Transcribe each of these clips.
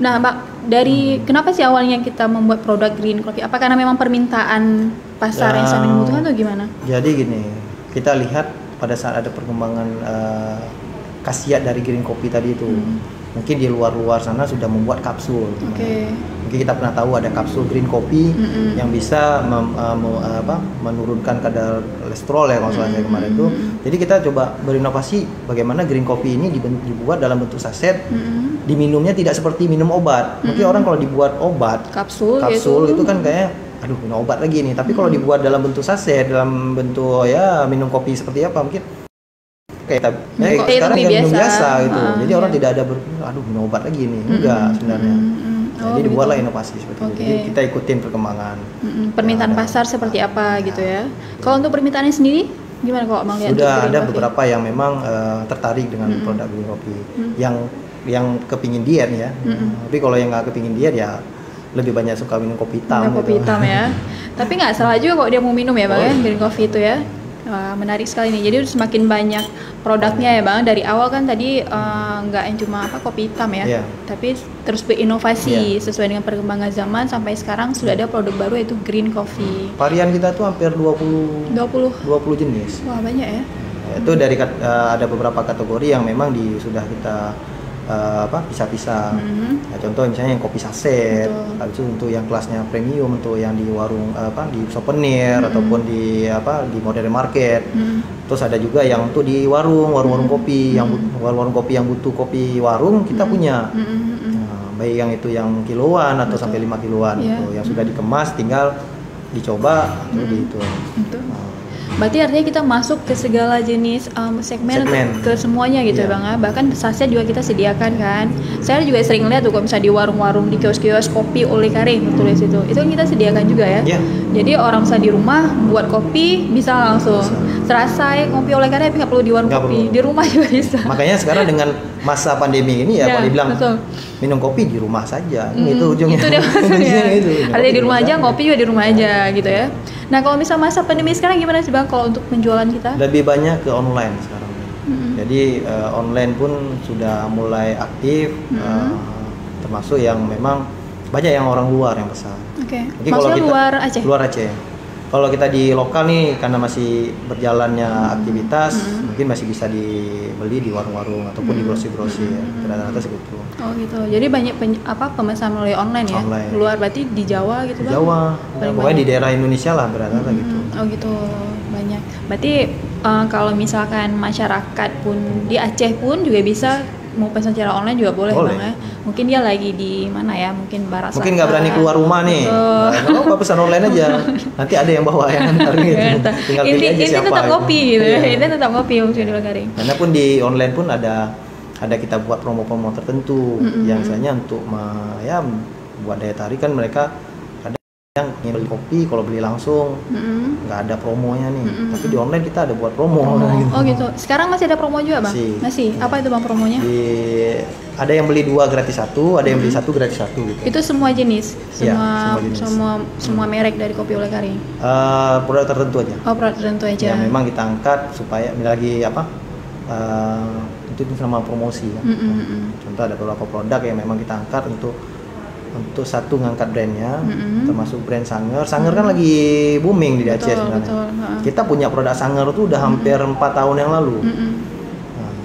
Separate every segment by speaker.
Speaker 1: Nah, Mbak, dari kenapa sih awalnya kita membuat produk green coffee? Apa karena memang permintaan pasar yang sangat membutuhkan atau gimana?
Speaker 2: Jadi gini, kita lihat pada saat ada perkembangan khasiat dari green coffee tadi itu, mungkin di luar sana sudah membuat kapsul. Mungkin kita pernah tahu ada kapsul green coffee yang bisa menurunkan kadar kolesterol ya kalau saya kemarin itu. Jadi kita coba berinovasi bagaimana green coffee ini dibuat dalam bentuk saset, diminumnya tidak seperti minum obat. Mungkin orang kalau dibuat obat kapsul itu kan kayak aduh minum obat lagi nih. Tapi kalau dibuat dalam bentuk saset, dalam bentuk ya minum kopi seperti apa mungkin kayak sekarang minum biasa gitu. Jadi orang tidak ada aduh minum obat lagi nih. Enggak sebenarnya. Jadi dibuatlah inovasi seperti itu. Jadi kita ikutin perkembangan.
Speaker 1: Permintaan pasar seperti apa gitu ya. Kalau untuk permintaannya sendiri gimana kok Bang lihat?
Speaker 2: Sudah ada beberapa yang memang tertarik dengan produk green coffee. Yang kepingin diet ya. Tapi kalau yang nggak kepingin diet ya lebih banyak suka minum kopi hitam.
Speaker 1: Kopi hitam ya. Tapi nggak salah juga kok dia mau minum ya Bang ya green coffee itu ya. Wah, menarik sekali nih. Jadi semakin banyak produknya ya Bang. Dari awal kan tadi nggak yang cuma kopi hitam ya, tapi terus berinovasi sesuai dengan perkembangan zaman sampai sekarang sudah ada produk baru yaitu green coffee.
Speaker 2: Varian kita tuh hampir 20 jenis.
Speaker 1: Wah, banyak ya.
Speaker 2: Itu dari ada beberapa kategori yang memang sudah kita pisah-pisah. Nah, contoh misalnya yang kopi saset, habis itu untuk yang kelasnya premium, untuk yang di warung di souvenir ataupun di modern market. Terus ada juga yang untuk di warung kopi, yang warung kopi yang butuh kopi warung kita punya. Nah, baik yang itu yang kiloan atau sampai 5 kiloan gitu, yang sudah dikemas tinggal dicoba atau gitu.
Speaker 1: Berarti artinya kita masuk ke segala jenis segmen ke semuanya gitu ya Bang ya. Bahkan saset juga kita sediakan kan. Saya juga sering lihat tuh kalau misalnya di warung-warung, di kios-kios kopi Oleh Karing tulis itu kan kita sediakan juga ya. Jadi orang bisa di rumah buat kopi bisa langsung selesai kopi Oleh Karing, tapi nggak perlu di warung kopi, di rumah juga bisa.
Speaker 2: Makanya sekarang dengan masa pandemi ini ya, kalau dibilang minum kopi di rumah saja, itu ujungnya. Itu dia maksudnya.
Speaker 1: Ada di rumah aja, ngopi juga di rumah aja gitu ya. Nah kalau misal masa pandemi sekarang gimana sih Bang kalau untuk penjualan kita?
Speaker 2: Lebih banyak ke online sekarang. Jadi online pun sudah mulai aktif, termasuk yang memang banyak yang orang luar yang pesan.
Speaker 1: Maksudnya luar Aceh?
Speaker 2: Luar Aceh. Kalau kita di lokal nih karena masih berjalannya aktivitas, mungkin masih bisa dibeli di warung-warung ataupun di grocery-grocery ya. Rata-rata segitu.
Speaker 1: Oh gitu. Jadi banyak pemesan melalui online ya. Luar berarti di Jawa gitu Bang?
Speaker 2: Jawa. Pokoknya di daerah Indonesia lah rata-rata gitu.
Speaker 1: Oh gitu. Banyak. Berarti kalau misalkan masyarakat pun di Aceh pun juga bisa mau pesan secara online juga boleh Bang ya. Mungkin dia lagi di mana ya, mungkin barat.
Speaker 2: Mungkin nggak berani keluar rumah nih. Nggak apa-apa pesan online aja. Nanti ada yang bawa yang antar gitu. Tinggal pilih aja siapa.
Speaker 1: Ini tetap kopi gitu ya. Ini tetap kopi maksudnya di Oleh Karing.
Speaker 2: Karena pun di online pun ada kita buat promo-promo tertentu yang misalnya untuk buat daya tarik kan mereka yang ingin beli kopi kalau beli langsung nggak ada promonya nih, tapi di online kita ada buat promo.
Speaker 1: Oh gitu. Sekarang masih ada promo juga Bang? Masih. Apa itu Bang promonya?
Speaker 2: Ada yang beli 2 gratis 1, ada yang beli 1 gratis 1 gitu.
Speaker 1: Itu semua jenis? Semua merek dari kopi Oleh Karing?
Speaker 2: Produk tertentu aja.
Speaker 1: Oh produk tertentu aja.
Speaker 2: Yang memang kita angkat supaya lagi itu sama promosi ya. Contoh ada beberapa produk yang memang kita angkat untuk satu ngangkat brandnya, termasuk brand Sanger. Sanger kan lagi booming di Aceh sebenarnya. Kita punya produk Sanger tuh udah hampir 4 tahun yang lalu.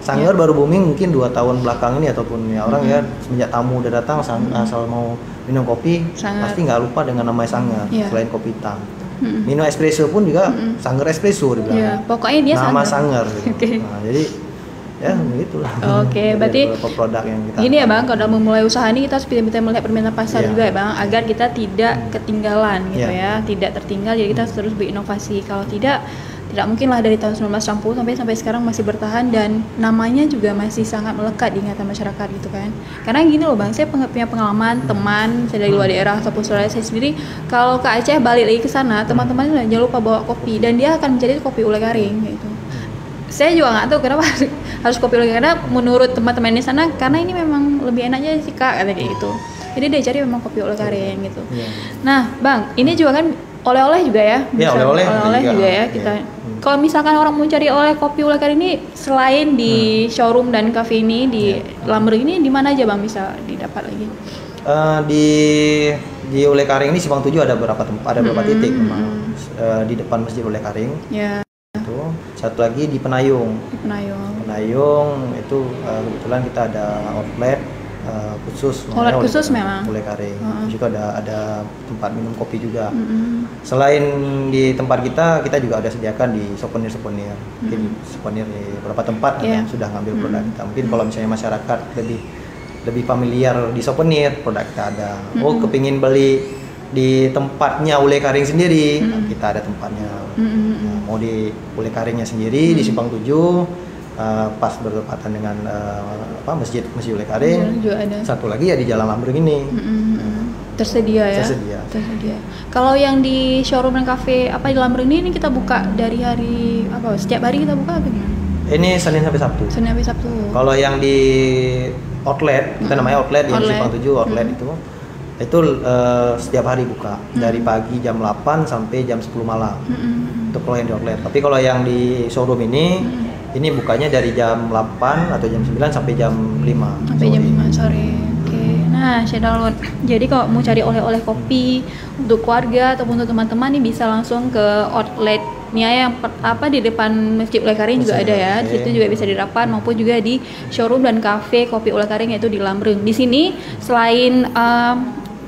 Speaker 2: Sanger baru booming mungkin 2 tahun belakang ini ataupun ya orang ya semenjak tamu udah datang asal mau minum kopi pasti nggak lupa dengan namanya Sanger selain kopi hitam. Minum espresso pun juga Sanger espresso dibilang.
Speaker 1: Pokoknya dia
Speaker 2: nama Sanger. Gitu. Nah, jadi ya begitulah.
Speaker 1: Berarti
Speaker 2: produk yang kita
Speaker 1: gini ya Bang, kalau memulai usaha ini kita harus pintar-pintar melihat permintaan pasar juga ya Bang, agar kita tidak ketinggalan gitu ya, tidak tertinggal. Jadi kita harus terus berinovasi. Kalau tidak mungkin lah dari tahun 1960 sampai sekarang masih bertahan dan namanya juga masih sangat melekat di ingatan masyarakat gitu kan. Karena gini loh Bang, saya punya pengalaman teman saya dari luar daerah ataupun saudara saya sendiri, kalau ke Aceh balik lagi ke sana, teman-teman jangan lupa bawa kopi dan dia akan mencari kopi Oleh Karing gitu. Saya juga nggak tahu kenapa harus kopi Oleh Karing, karena menurut teman-teman di sana karena ini memang lebih enaknya sih Kak, kata kayak gitu. Jadi dia cari memang kopi Oleh Karing gitu. Nah Bang, ini juga kan oleh-oleh juga ya?
Speaker 2: Iya, oleh-oleh
Speaker 1: juga ya kita. Kalau misalkan orang mau cari oleh kopi Ulekaring ini selain di showroom dan cafe ini di Lamberg ini di mana aja Bang bisa didapat lagi?
Speaker 2: Di Ulekaring ini Simpang 7 ada beberapa tempat, ada beberapa titik memang. Di depan Masjid Ulekaring.
Speaker 1: Ya.
Speaker 2: Itu. Satu lagi di Penayung.
Speaker 1: Di Penayung.
Speaker 2: Penayung itu kebetulan kita ada outlet khusus.
Speaker 1: Outlet khusus memang.
Speaker 2: Ulekaring. Di situ ada tempat minum kopi juga. Selain di tempat kita juga ada sediakan di souvenir-souvenir. Mungkin souvenir di beberapa tempat yang sudah ngambil produk kita. Mungkin kalau misalnya masyarakat lebih familiar di souvenir, produk kita ada. Oh, kepingin beli di tempatnya Ulekaring sendiri, kita ada tempatnya. Nah, mau di Ulekaringnya sendiri di Simpang 7, pas bertepatan dengan Masjid Ulekaring. Satu lagi ya di Jalan Lamberg ini.
Speaker 1: Tersedia ya? Tersedia. Kalau yang di showroom dan cafe di Lamberg ini kita buka dari hari apa? Setiap hari kita buka apa gimana?
Speaker 2: Ini Senin sampai Sabtu.
Speaker 1: Senin sampai Sabtu.
Speaker 2: Kalau yang di outlet, kita namanya outlet di Simpang 7 outlet itu setiap hari buka dari pagi jam 8 sampai jam 10 malam. Itu kalau yang di outlet. Tapi kalau yang di showroom ini bukanya dari jam 8 atau jam 9 sampai jam 5
Speaker 1: sampai jam 5 sore. Oke. Nah, Syedalun. Jadi kalau mau cari oleh-oleh kopi untuk keluarga ataupun untuk teman-teman nih bisa langsung ke outlet yang di depan Masjid Ulekaring juga ada ya. Di situ juga bisa didapat maupun juga di showroom dan cafe kopi Ulekaring yaitu di Lamberg. Di sini selain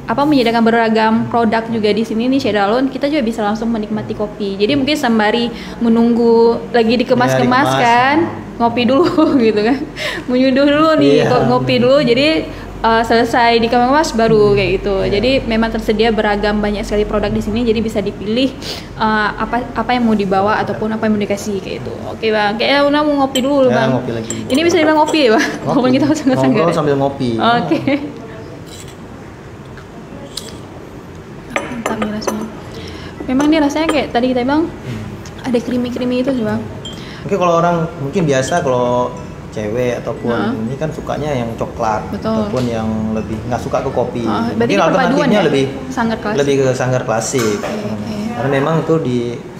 Speaker 1: menyediakan beragam produk juga di sini nih Syedalun, kita juga bisa langsung menikmati kopi. Jadi mungkin sembari menunggu lagi dikemas-kemas kan, ngopi dulu gitu kan. Menyuduh dulu nih, ngopi dulu. Jadi selesai dikemas baru kayak gitu. Jadi memang tersedia beragam banyak sekali produk di sini. Jadi bisa dipilih apa yang mau dibawa ataupun apa yang mau dikasih kayak gitu. Oke Bang, kayaknya Una mau ngopi dulu Bang.
Speaker 2: Ngopi lagi.
Speaker 1: Ini bisa dibilang ngopi ya Bang? Walaupun kita
Speaker 2: ngobrol sambil ngopi.
Speaker 1: Oke. Mantap nih rasanya. Memang nih rasanya kayak tadi kita bilang ada creamy itu sih Bang.
Speaker 2: Mungkin kalau orang biasa kalau cewek ataupun ini kan sukanya yang coklat.
Speaker 1: Betul.
Speaker 2: Ataupun yang lebih nggak suka ke kopi.
Speaker 1: Mungkin
Speaker 2: alternatifnya
Speaker 1: ya?
Speaker 2: lebih ke sanggar klasik.
Speaker 1: Okay.
Speaker 2: Karena memang itu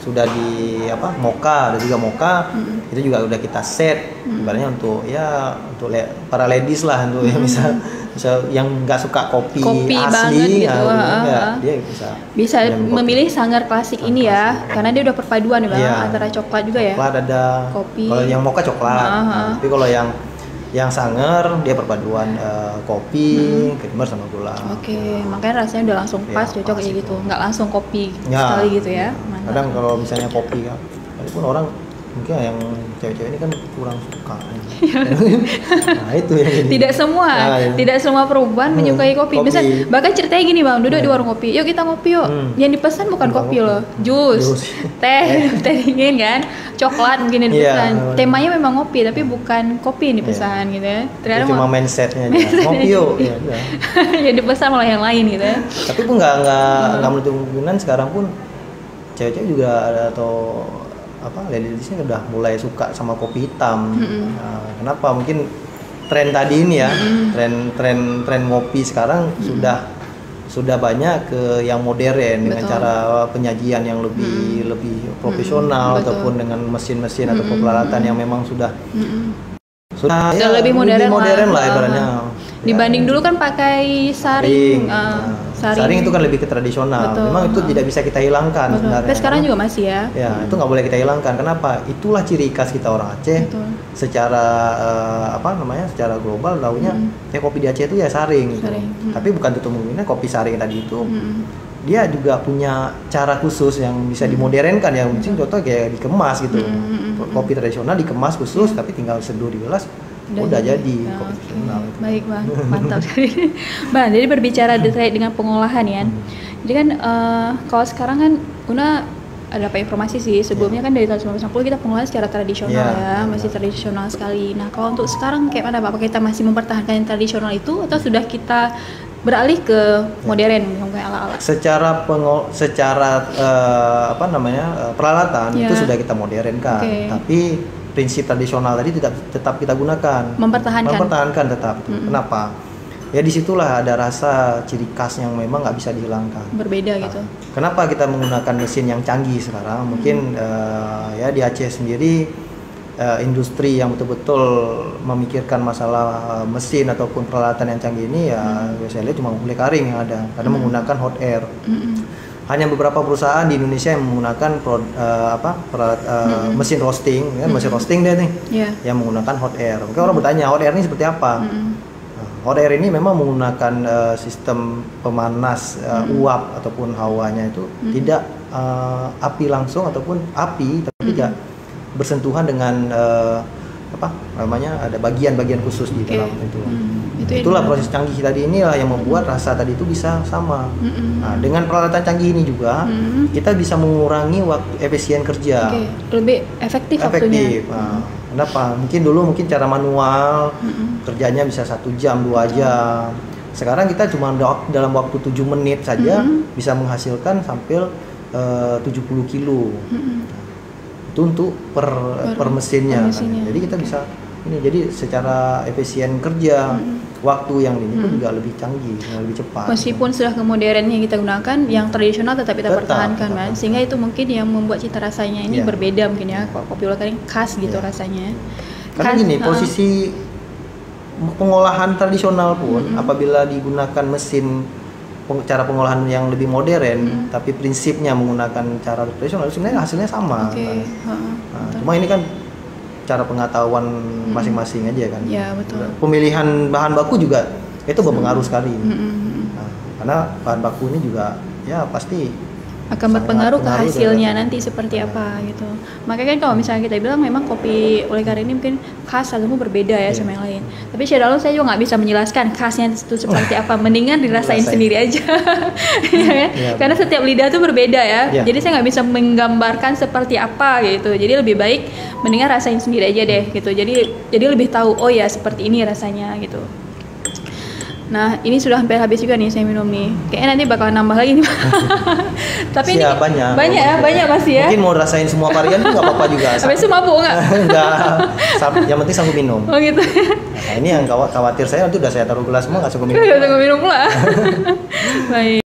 Speaker 2: sudah di mocha, ada juga mocha. Itu juga udah kita set ibaratnya untuk para ladies lah untuk yang misal yang nggak suka kopi asli
Speaker 1: banget gitu.
Speaker 2: Dia bisa
Speaker 1: memilih sanggar klasik ini ya, karena dia udah perpaduan ya Bang, antara coklat juga ya.
Speaker 2: Coklat ada kopi. Kalau yang mocha coklat. Tapi kalau yang sanger dia perpaduan kopi, creamer sama gula.
Speaker 1: Oke, makanya rasanya udah langsung pas, cocok kayak gitu. Nggak langsung kopi sekali gitu ya. Mantap.
Speaker 2: Kadang kalau misalnya kopi kan, walaupun orang mungkin yang cewek-cewek ini kan kurang suka. Nah, itu yang ini.
Speaker 1: Tidak semua perempuan menyukai kopi. Bisa bahkan ceritanya gini Bang, duduk di warung kopi. Yuk kita ngopi yuk. Yang dipesan bukan kopi loh, jus, teh dingin kan, coklat mungkin yang dipesan. Temanya memang ngopi tapi bukan kopi yang dipesan gitu ya.
Speaker 2: Ternyata cuma mindsetnya aja. Ngopi yuk.
Speaker 1: Yang dipesan malah yang lain gitu ya.
Speaker 2: Tapi pun nggak menutup kemungkinan sekarang pun cewek-cewek juga ada atau ladiesnya udah mulai suka sama kopi hitam. Nah, kenapa? Mungkin tren tadi ini ya, tren ngopi sekarang sudah banyak ke yang modern dengan cara penyajian yang lebih profesional ataupun dengan mesin-mesin atau peralatan yang memang sudah
Speaker 1: lebih modern lah
Speaker 2: ibaratnya.
Speaker 1: Dibanding dulu kan pakai saring.
Speaker 2: Saring itu kan lebih ke tradisional.
Speaker 1: Betul.
Speaker 2: Memang itu tidak bisa kita hilangkan sebenarnya.
Speaker 1: Tapi sekarang juga masih ya.
Speaker 2: Ya, itu nggak boleh kita hilangkan. Kenapa? Itulah ciri khas kita orang Aceh. Betul. Secara secara global tahunya kopi di Aceh itu ya saring. Tapi bukan tutup kemungkinan kopi saring tadi itu dia juga punya cara khusus yang bisa dimodernkan ya. Mungkin contoh kayak dikemas gitu. Kopi tradisional dikemas khusus tapi tinggal seduh di gelas. Udah jadi kopi tradisional.
Speaker 1: Baik Bang, mantap sekali. Bang, jadi berbicara terkait dengan pengolahan ya. Jadi kan kalau sekarang kan Una ada apa informasi sih sebelumnya kan dari tahun 1990 kita pengolahan secara tradisional masih tradisional sekali. Nah kalau untuk sekarang kayak mana Pak? Apakah kita masih mempertahankan yang tradisional itu atau sudah kita beralih ke modern kayak ala-ala? Secara
Speaker 2: peralatan itu sudah kita modernkan, tapi prinsip tradisional tadi tetap kita gunakan.
Speaker 1: Mempertahankan
Speaker 2: tetap. Kenapa? ya disitulah ada rasa ciri khas yang memang nggak bisa dihilangkan.
Speaker 1: Berbeda gitu.
Speaker 2: Kenapa kita menggunakan mesin yang canggih sekarang? Mungkin ya di Aceh sendiri industri yang betul-betul memikirkan masalah mesin ataupun peralatan yang canggih ini ya saya lihat cuma Olekaring yang ada karena menggunakan hot air. Hanya beberapa perusahaan di Indonesia yang menggunakan mesin roasting, kan mesin roasting deh nih, yang menggunakan hot air. Mungkin orang bertanya hot air ini seperti apa? Hot air ini memang menggunakan sistem pemanas uap ataupun hawanya itu tidak api langsung ataupun api, tapi tidak bersentuhan dengan ada bagian-bagian khusus di dalam itu. Itulah proses canggih tadi inilah yang membuat rasa tadi itu bisa sama. Nah, dengan peralatan canggih ini juga kita bisa mengurangi waktu efisien kerja.
Speaker 1: Lebih efektif waktunya.
Speaker 2: Nah, kenapa? Mungkin cara manual kerjanya bisa 1 jam 2 jam. Sekarang kita cuma dalam waktu 7 menit saja bisa menghasilkan sampai 70 kilo. Itu untuk per mesinnya. Jadi kita bisa jadi secara efisien kerja waktu yang ini pun juga lebih canggih, lebih cepat.
Speaker 1: Meskipun sudah kemodern yang kita gunakan, yang tradisional tetap kita pertahankan, kan? Sehingga itu mungkin yang membuat cita rasanya ini berbeda mungkin ya. Kopi Olekaring khas gitu rasanya.
Speaker 2: Karena gini, posisi pengolahan tradisional pun apabila digunakan mesin cara pengolahan yang lebih modern, tapi prinsipnya menggunakan cara tradisional, sebenarnya hasilnya sama. Cuma ini kan cara pengetahuan masing-masing aja kan.
Speaker 1: Ya, betul.
Speaker 2: Pemilihan bahan baku juga itu berpengaruh sekali. Karena bahan baku ini juga ya pasti
Speaker 1: akan berpengaruh ke hasilnya nanti seperti apa gitu. Makanya kan kalau misalnya kita bilang memang kopi Olekaring ini mungkin khas atau berbeda ya sama yang lain. Tapi secara lalu saya juga nggak bisa menjelaskan khasnya itu seperti apa. Mendingan dirasain sendiri aja. Karena setiap lidah tuh berbeda ya. Jadi saya nggak bisa menggambarkan seperti apa gitu. Jadi lebih baik mendingan rasain sendiri aja deh gitu. Jadi lebih tahu oh ya seperti ini rasanya gitu. Nah, ini sudah hampir habis juga nih saya minum nih. Kayaknya nanti bakal nambah lagi nih. Tapi ini banyak pasti ya.
Speaker 2: Mungkin mau rasain semua varian tuh nggak apa-apa juga.
Speaker 1: Habis itu mabuk nggak?
Speaker 2: Enggak. Yang penting sanggup minum.
Speaker 1: Oh gitu.
Speaker 2: Nah, ini yang khawatir saya nanti udah saya taruh gelas semua nggak sanggup minum.
Speaker 1: Nggak sanggup minum pula. Baik.